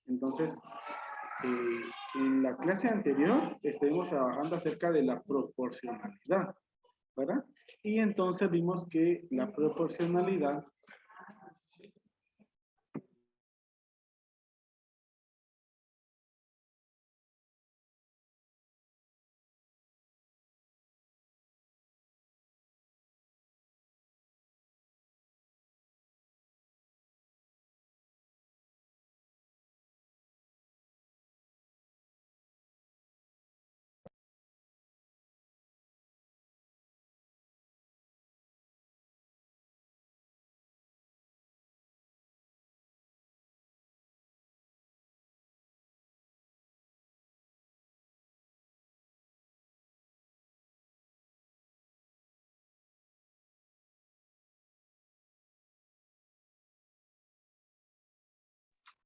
Entonces, en la clase anterior estuvimos trabajando acerca de la proporcionalidad, ¿verdad? Y entonces vimos que la proporcionalidad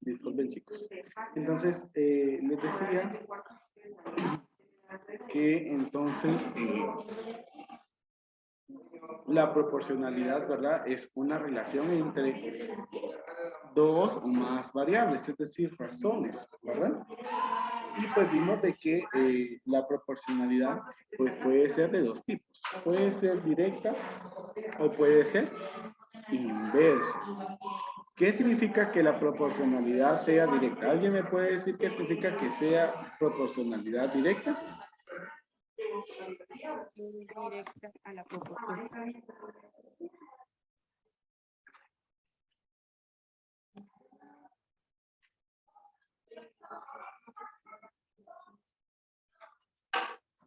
disculpen chicos. Entonces, les decía que entonces la proporcionalidad, ¿verdad? Es una relación entre dos o más variables, es decir, razones, ¿verdad? Y pues vimos de que la proporcionalidad pues puede ser de dos tipos. Puede ser directa o puede ser inversa. ¿Qué significa que la proporcionalidad sea directa? ¿Alguien me puede decir qué significa que sea proporcionalidad directa? Directa a la proporción.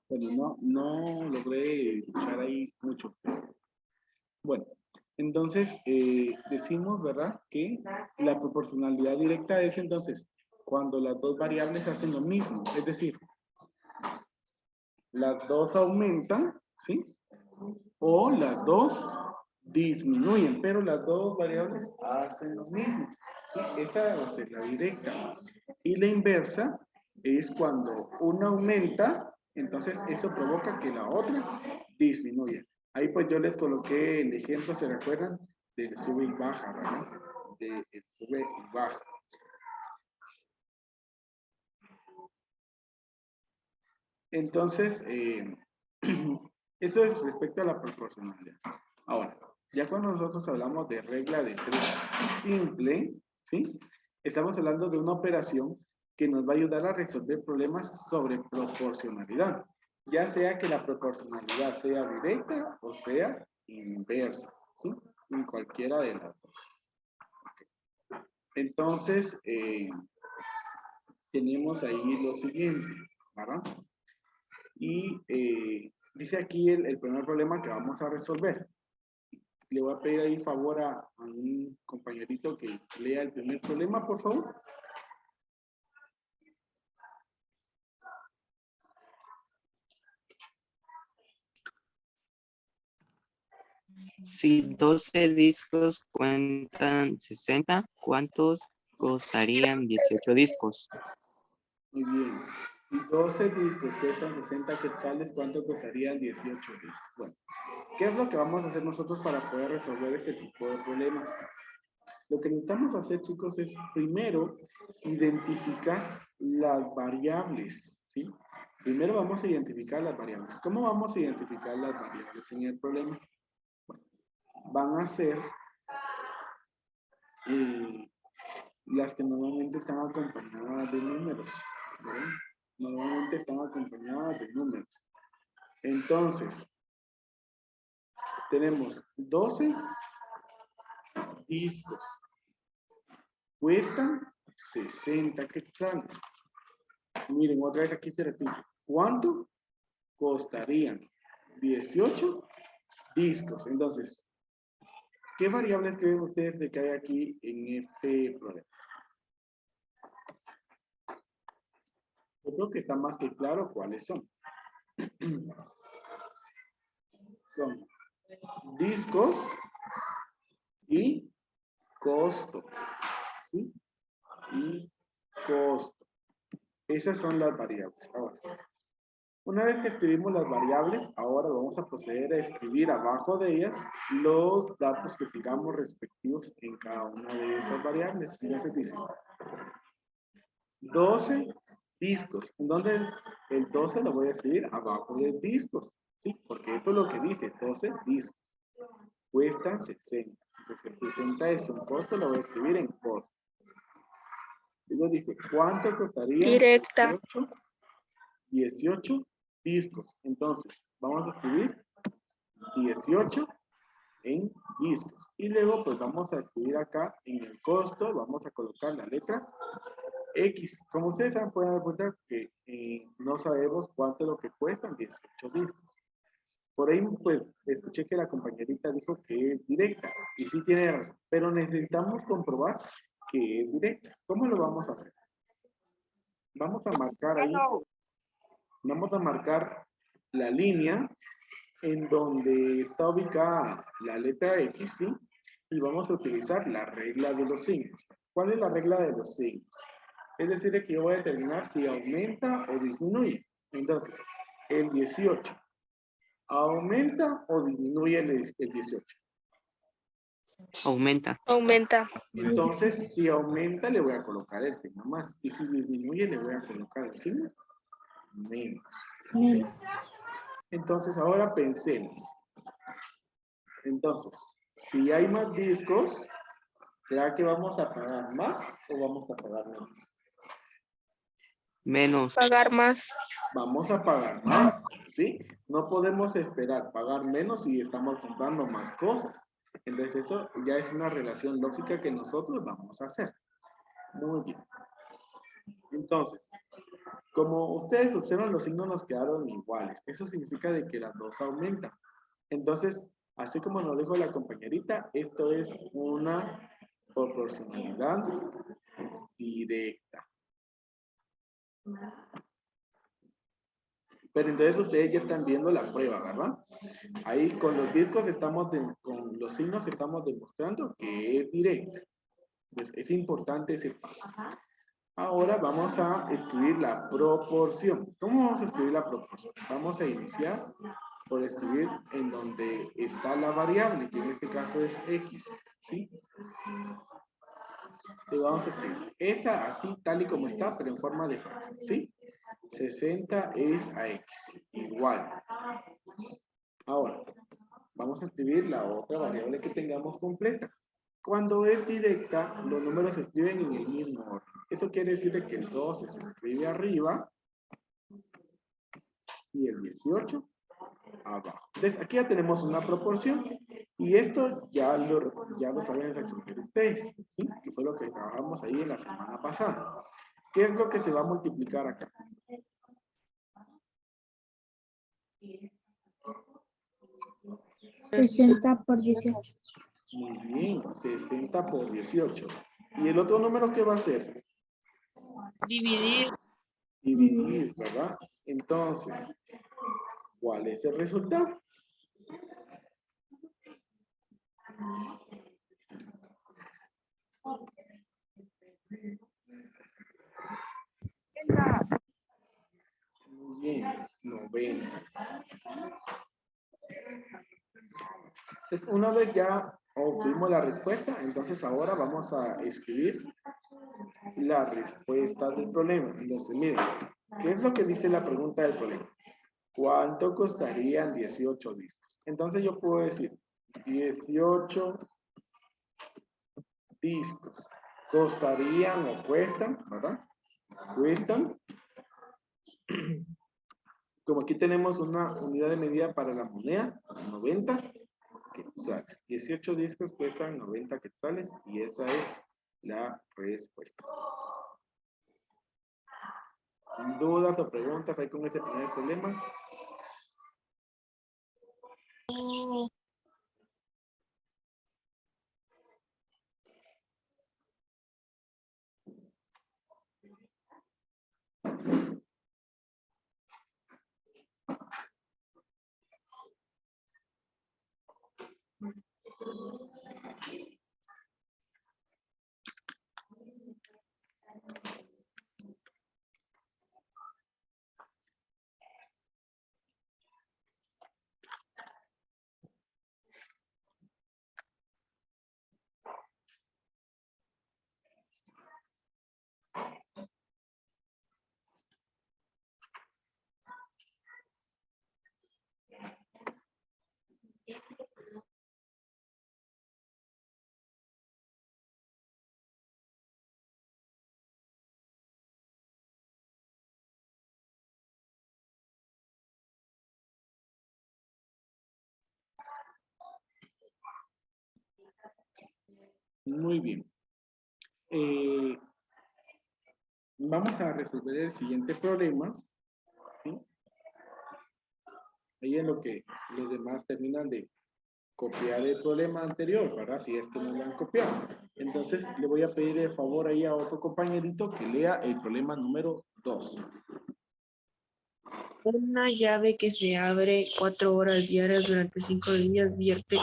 Bueno, no logré escuchar ahí mucho. Bueno, entonces decimos, ¿verdad? Que la proporcionalidad directa es entonces cuando las dos variables hacen lo mismo. Es decir, las dos aumentan, ¿sí? O las dos disminuyen, pero las dos variables hacen lo mismo. ¿Sí? Esta es la directa. Y la inversa es cuando una aumenta, entonces eso provoca que la otra disminuya. Ahí pues yo les coloqué el ejemplo, ¿se recuerdan? Del sube y baja, ¿verdad? Del sube y baja. Entonces, eso es respecto a la proporcionalidad. Ahora, ya cuando nosotros hablamos de regla de tres simple, ¿sí? Estamos hablando de una operación que nos va a ayudar a resolver problemas sobre proporcionalidad, ya sea que la proporcionalidad sea directa o sea inversa, ¿sí? En cualquiera de las dos. Entonces, tenemos ahí lo siguiente, ¿verdad? Y dice aquí el primer problema que vamos a resolver. Le voy a pedir ahí favor a un compañerito que lea el primer problema, por favor. Si 12 discos cuentan 60, ¿cuántos costarían 18 discos? Muy bien. Si 12 discos cuestan 60 quetzales, ¿cuánto costarían 18 discos? Bueno, ¿qué es lo que vamos a hacer nosotros para poder resolver este tipo de problemas? Lo que necesitamos hacer, chicos, es primero identificar las variables, ¿sí? Primero vamos a identificar las variables. ¿Cómo vamos a identificar las variables en el problema? Bueno, van a ser las que normalmente están acompañadas de números, ¿verdad? Normalmente están acompañadas de números. Entonces, tenemos 12 discos. Cuestan 60 quetzales. Miren, otra vez aquí se repite. ¿Cuánto costarían 18 discos? Entonces, ¿qué variables creen ustedes de que hay aquí en este problema? Yo creo que está más que claro cuáles son. Son discos y costo. ¿Sí? Y costo. Esas son las variables. Ahora, una vez que escribimos las variables, ahora vamos a proceder a escribir abajo de ellas los datos que tengamos respectivos en cada una de esas variables. Entonces dice, 12 discos. Entonces, el 12 lo voy a escribir abajo de discos. ¿Sí? Porque eso es lo que dice, 12 discos. Cuestan 60. Entonces, el 60 es un costo, lo voy a escribir en costo. Luego dice, ¿cuánto costaría? Directa. 18 discos. Entonces, vamos a escribir 18 en discos. Y luego, pues vamos a escribir acá en el costo, vamos a colocar la letra X. Como ustedes saben, pueden dar cuenta que no sabemos cuánto es lo que cuestan 18 discos. Por ahí, pues, escuché que la compañerita dijo que es directa. Y sí tiene razón. Pero necesitamos comprobar que es directa. ¿Cómo lo vamos a hacer? Vamos a marcar ahí. Vamos a marcar la línea en donde está ubicada la letra X, ¿sí? Y vamos a utilizar la regla de los signos. ¿Cuál es la regla de los signos? Es decir, que yo voy a determinar si aumenta o disminuye. Entonces, el 18, ¿aumenta o disminuye el 18? Aumenta. Aumenta. Entonces, si aumenta, le voy a colocar el signo más. Y si disminuye, le voy a colocar el signo menos. ¿Sí? Entonces, ahora pensemos. Entonces, si hay más discos, ¿será que vamos a pagar más o vamos a pagar menos? Menos. Pagar más. Vamos a pagar más, ¿sí? No podemos esperar pagar menos si estamos comprando más cosas. Entonces, eso ya es una relación lógica que nosotros vamos a hacer. Muy bien. Entonces, como ustedes observan, los signos nos quedaron iguales. Eso significa de que las dos aumentan. Entonces, así como nos dijo la compañerita, esto es una proporcionalidad directa. Pero entonces ustedes ya están viendo la prueba, ¿verdad? Ahí con los discos con los signos estamos demostrando que es directa. Entonces, es importante ese paso. Ahora vamos a escribir la proporción. ¿Cómo vamos a escribir la proporción? Vamos a iniciar por escribir en donde está la variable, que en este caso es X, ¿sí? Y vamos a escribir esa así, tal y como está, pero en forma de fracción, ¿sí? 60 es a X, igual. Ahora, vamos a escribir la otra variable que tengamos completa. Cuando es directa, los números se escriben en el mismo orden. Eso quiere decir que el 12 se escribe arriba y el 18 abajo. Entonces, aquí ya tenemos una proporción. Y esto ya lo saben resolver ustedes, ¿sí? Que fue lo que trabajamos ahí en la semana pasada. ¿Qué es lo que se va a multiplicar acá? 60 por 18. Muy bien, 60 por 18. ¿Y el otro número qué va a ser? Dividir. Dividir, ¿verdad? Entonces, ¿cuál es el resultado? Muy bien, 90. Entonces, una vez ya obtuvimos la respuesta, entonces ahora vamos a escribir la respuesta del problema. Entonces, miren, ¿qué es lo que dice la pregunta del problema? ¿Cuánto costarían 18 discos? Entonces yo puedo decir 18 discos. ¿Costarían o cuestan? ¿Verdad? Cuestan. Como aquí tenemos una unidad de medida para la moneda, 90 quetzales. 18 discos cuestan 90 quetzales y esa es la respuesta. ¿Dudas o preguntas ahí con este primer problema? Muy bien. Vamos a resolver el siguiente problema. ¿Sí? Ahí es lo que los demás terminan de copiar el problema anterior, ¿verdad? Si es que no lo han copiado. Entonces, le voy a pedir el favor ahí a otro compañerito que lea el problema número 2. Una llave que se abre 4 horas diarias durante 5 días vierte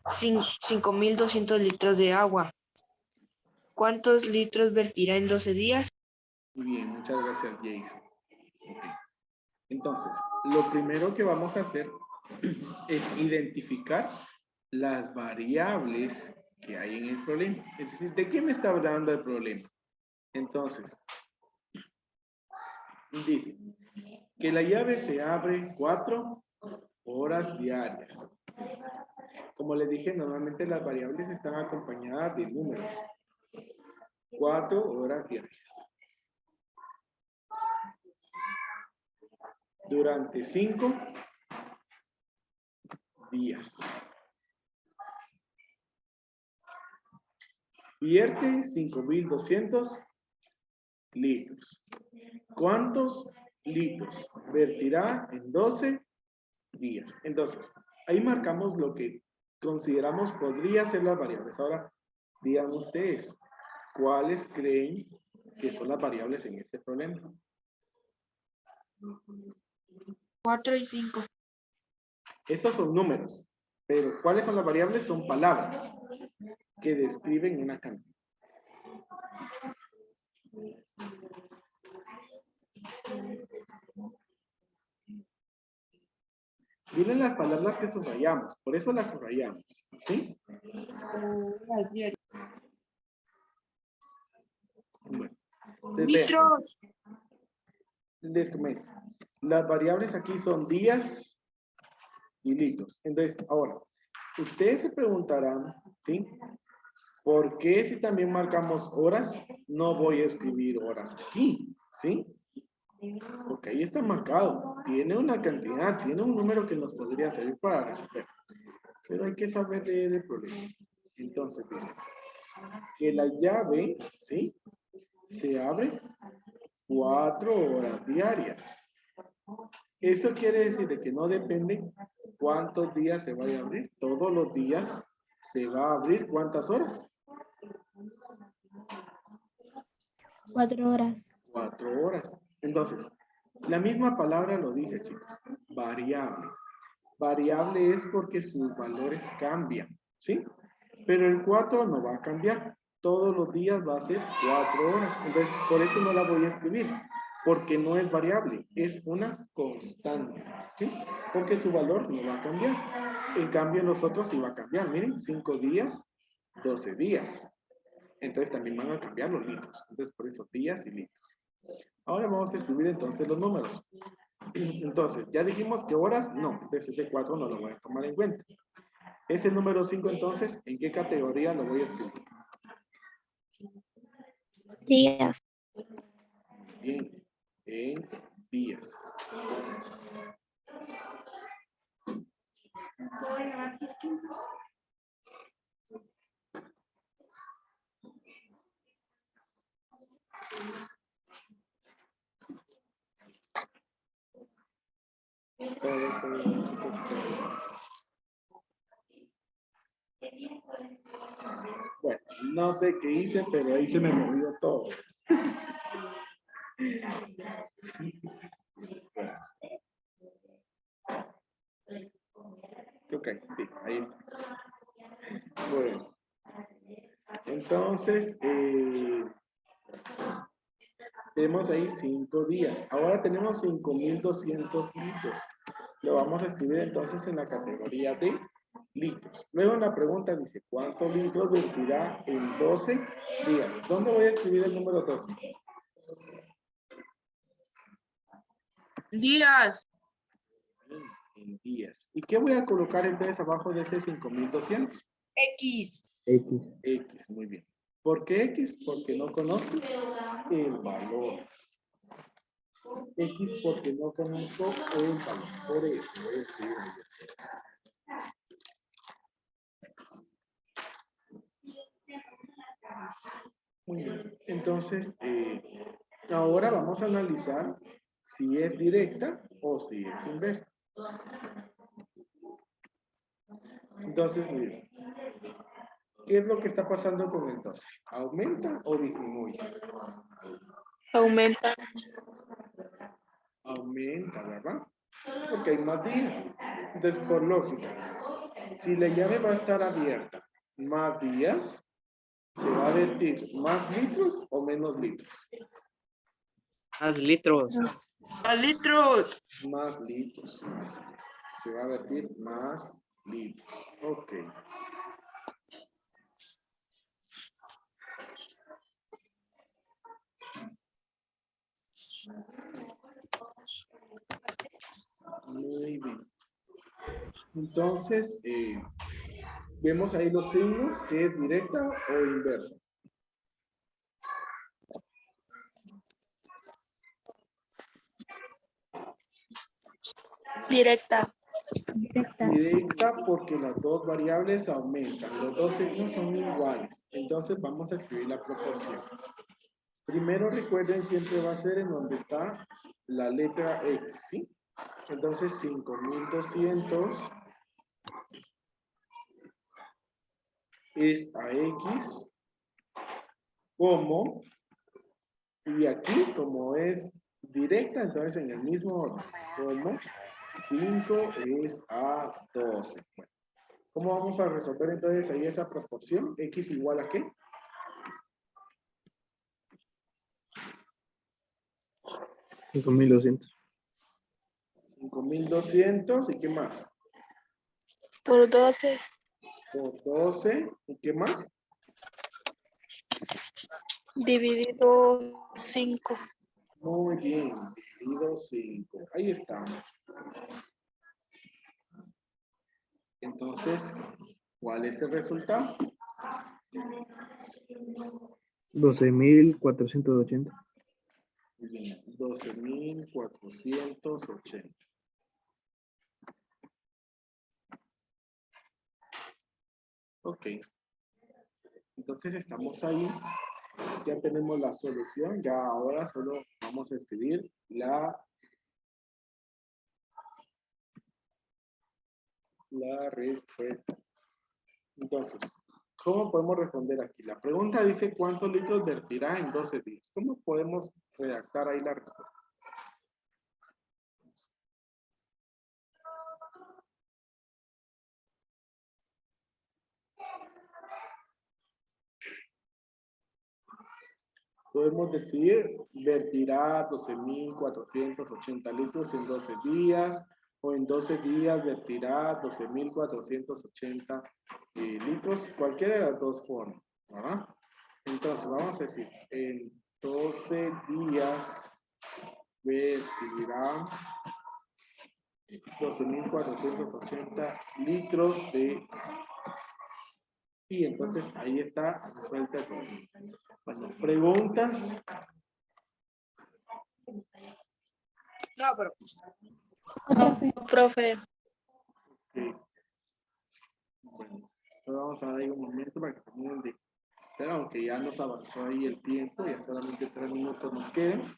5.200 litros de agua. ¿Cuántos litros vertirá en 12 días? Muy bien, muchas gracias, Jason. Ok. Entonces, lo primero que vamos a hacer es identificar las variables que hay en el problema. Es decir, ¿de qué me está hablando el problema? Entonces, dice que la llave se abre 4 horas diarias. Como les dije, normalmente las variables están acompañadas de números. 4 horas diarias. Durante 5 días. Vierte 5.200 litros. ¿Cuántos litros vertirá en 12 días? Entonces, ahí marcamos lo que consideramos podría ser las variables. Ahora, digan ustedes, ¿cuáles creen que son las variables en este problema? 4 y 5. Estos son números, pero ¿cuáles son las variables? Son palabras que describen una cantidad. Vienen las palabras que subrayamos, por eso las subrayamos, ¿sí? Bueno, entonces, Litros. les comento. Las variables aquí son días y litros. Entonces, ahora, ustedes se preguntarán, ¿sí? ¿Por qué si también marcamos horas, no voy a escribir horas aquí? ¿Sí? Porque ahí está marcado. Tiene una cantidad, tiene un número que nos podría servir para resolver. Pero hay que saber leer el problema. Entonces dice que la llave, ¿sí? Se abre 4 horas diarias. Eso quiere decir de que no depende cuántos días se vaya a abrir. Todos los días se va a abrir ¿cuántas horas? 4 horas. 4 horas. Entonces, la misma palabra lo dice, chicos. Variable. Variable es porque sus valores cambian, ¿sí? Pero el 4 no va a cambiar. Todos los días va a ser 4 horas. Entonces, por eso no la voy a escribir. Porque no es variable, es una constante, ¿sí? Porque su valor no va a cambiar. En cambio, los otros sí va a cambiar. Miren, 5 días, 12 días. Entonces, también van a cambiar los litros. Entonces, por eso días y litros. Ahora vamos a escribir entonces los números. Entonces, ya dijimos que horas, no. Entonces, ese 4 no lo voy a tomar en cuenta. Ese número 5, entonces, ¿en qué categoría lo voy a escribir? Días. Bien, en días. Bueno, no sé qué hice, pero ahí se me movió todo. Ok, sí, ahí está. Bueno, entonces, tenemos ahí 5 días. Ahora tenemos 5.200 litros. Lo vamos a escribir entonces en la categoría de litros. Luego en la pregunta dice, ¿cuántos litros vertirá en 12 días? ¿Dónde voy a escribir el número 12? Días. En días. ¿Y qué voy a colocar entonces abajo de ese 5.200? X. X, muy bien. ¿Por qué X? Porque no conozco el valor. X porque no conozco el valor. Por eso voy a escribir ahí. Muy bien. Entonces, ahora vamos a analizar si es directa o si es inversa. Entonces, miren, ¿qué es lo que está pasando con el 12? ¿Aumenta o disminuye? Aumenta. Aumenta, ¿verdad? Porque hay más días. Entonces, por lógica, si la llave va a estar abierta más días, ¿se va a vertir más litros o menos litros? Más litros. ¡Al litro! Más litros, así es. Se va a vertir más litros. Ok. Muy bien. Entonces, vemos ahí los signos, que es directa o inversa. Directa. Directa. Directa porque las dos variables aumentan, los dos signos son iguales. Entonces vamos a escribir la proporción. Primero recuerden, siempre va a ser en donde está la letra X, ¿sí? Entonces 5200 es a X como, y aquí como es directa, entonces en el mismo orden, como 5 es a 12. Bueno, ¿cómo vamos a resolver entonces ahí esa proporción? X igual a ¿qué? 5200. 5200 y ¿qué más? Por 12. Por 12 y ¿qué más? Dividido 5. Muy bien, dividido 5. Ahí estamos. Entonces, ¿cuál es el resultado? 12.480. Muy bien, 12.480. Ok. Entonces estamos ahí. Ya tenemos la solución. Ya ahora solo vamos a escribir la respuesta. Entonces, ¿cómo podemos responder aquí? La pregunta dice ¿cuántos litros vertirá en 12 días? ¿Cómo podemos redactar ahí la respuesta? Podemos decir, vertirá 12.480 litros en 12 días, o en 12 días vertirá 12.480 litros, cualquiera de las dos formas, ¿verdad? Entonces, vamos a decir, en 12 días vertirá 12.480 litros de... Y entonces ahí está resuelta todo. Bueno, preguntas. No, pero. No, profe. Sí. Bueno, solo vamos a dar ahí un momento para que terminen de... Pero aunque ya nos avanzó ahí el tiempo, ya solamente 3 minutos nos quedan.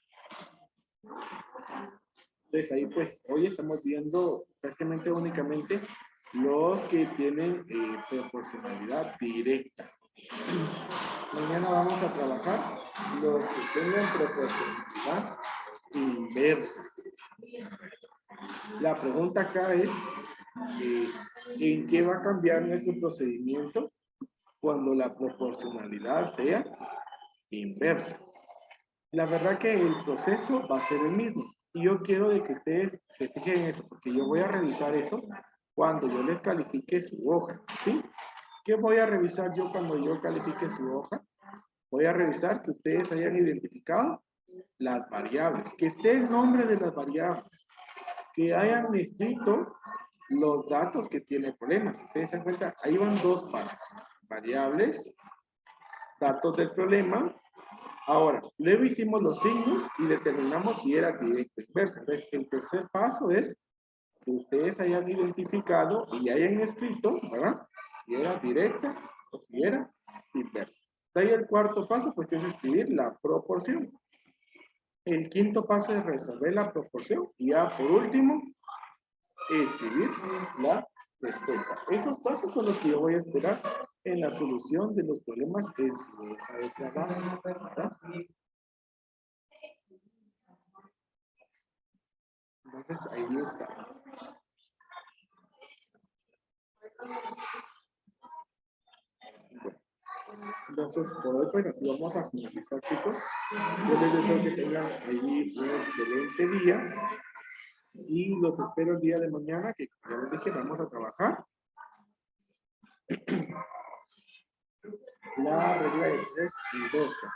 Entonces ahí pues hoy estamos viendo prácticamente únicamente los que tienen proporcionalidad directa. Mañana vamos a trabajar los que tengan proporcionalidad inversa. La pregunta acá es, ¿en qué va a cambiar nuestro procedimiento cuando la proporcionalidad sea inversa? La verdad que el proceso va a ser el mismo. Y yo quiero de que ustedes se fijen en eso, porque yo voy a revisar eso cuando yo les califique su hoja, ¿sí? ¿Qué voy a revisar yo cuando yo califique su hoja? Voy a revisar que ustedes hayan identificado las variables, que esté el nombre de las variables, que hayan escrito los datos que tiene el problema. Ustedes se dan cuenta, ahí van dos pasos. Variables, datos del problema. Ahora, luego hicimos los signos y determinamos si era directo o inverso. Entonces, el tercer paso es que ustedes hayan identificado y hayan escrito, ¿verdad? Si era directa o si era inversa. De ahí el cuarto paso, pues es escribir la proporción. El quinto paso es resolver la proporción. Y ya por último, escribir la respuesta. Esos pasos son los que yo voy a esperar en la solución de los problemas en su hoja de trabajo, ¿verdad? Entonces, ahí está. Bueno, entonces, por hoy, pues así vamos a finalizar, chicos. Yo les deseo que tengan ahí un excelente día. Y los espero el día de mañana, que como ya les dije, vamos a trabajar la regla de 3 y 12.